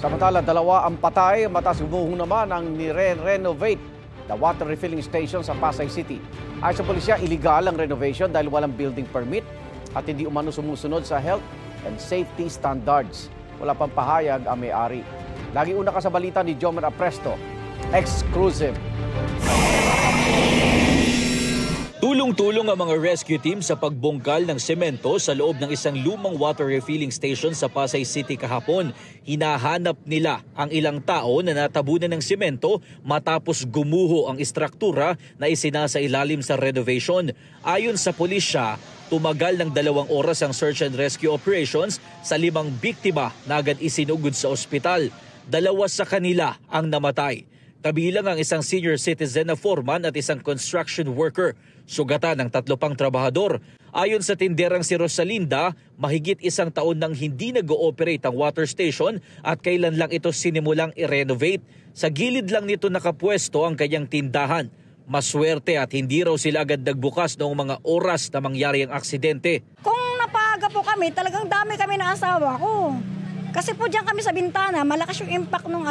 Samantala, 2 ang patay, matas gumuho naman ang nire-renovate na water refilling station sa Pasay City. Ayon sa pulisya, illegal ang renovation dahil walang building permit at hindi umano sumusunod sa health and safety standards. Wala pang pahayag ang may-ari. Lagi una ka sa balita ni Jomer Apresto. Exclusive. Tulong-tulong ang mga rescue team sa pagbungkal ng semento sa loob ng isang lumang water refilling station sa Pasay City kahapon. Hinahanap nila ang ilang tao na natabunan ng semento matapos gumuho ang istruktura na isinasa ilalim sa renovation. Ayon sa pulisya, tumagal ng 2 oras ang search and rescue operations sa 5 biktima na agad isinugod sa ospital. 2 sa kanila ang namatay. Kabilang ang isang senior citizen na foreman at isang construction worker. Sugatan ng 3 pang trabahador. Ayon sa tinderang si Rosalinda, mahigit 1 taon nang hindi nag-ooperate ang water station at kailan lang ito sinimulang i-renovate. Sa gilid lang nito nakapwesto ang kanyang tindahan. Maswerte at hindi raw sila agad nagbukas noong mga oras na mangyari ang aksidente. Kung napaga po kami, talagang dami kami na asawa ko. Kasi po diyan kami sa bintana, malakas yung impact nung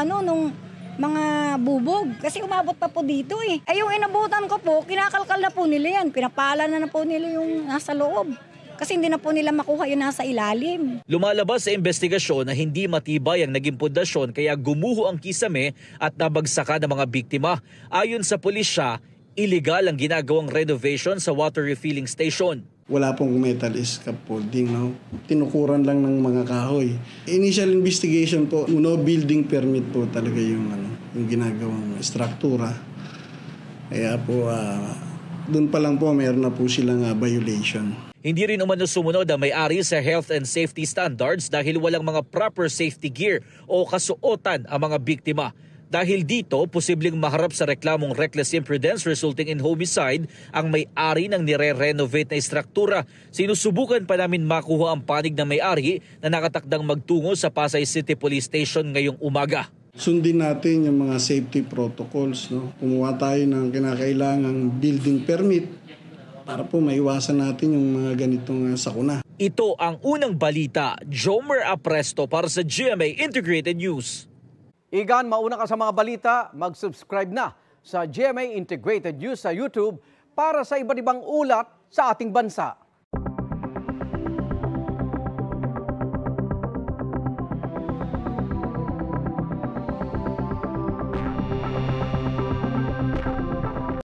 mga bubog. Kasi umabot pa po dito eh. Yung inabutan ko po, kinakalkal na po nila yan. Pinapala na po nila yung nasa loob. Kasi hindi na po nila makuha yung nasa ilalim. Lumalabas sa investigasyon na hindi matibay ang naging pundasyon kaya gumuho ang kisame at nabagsakan ng mga biktima. Ayon sa pulisya, illegal ang ginagawang renovation sa water refilling station. Wala pong metal scaffolding, no? Tinukuran lang ng mga kahoy. Initial investigation po, no building permit po talaga yung ginagawang struktura. Kaya po, doon pa lang po mayroon na po silang violation. Hindi rin umano sumunod ang may-ari sa health and safety standards dahil walang mga proper safety gear o kasuotan ang mga biktima. Dahil dito, posibleng maharap sa reklamong reckless imprudence resulting in homicide ang may-ari ng nire-renovate na istruktura. Sinusubukan pa namin makuha ang panig ng may-ari na nakatakdang magtungo sa Pasay City Police Station ngayong umaga. Sundin natin yung mga safety protocols, no? Kumuha tayo ng kinakailangang building permit para po maiwasan natin yung mga ganitong sakuna. Ito ang unang balita. Jomer Apresto para sa GMA Integrated News. Igan, mauna ka sa mga balita, mag-subscribe na sa GMA Integrated News sa YouTube para sa iba't ibang ulat sa ating bansa.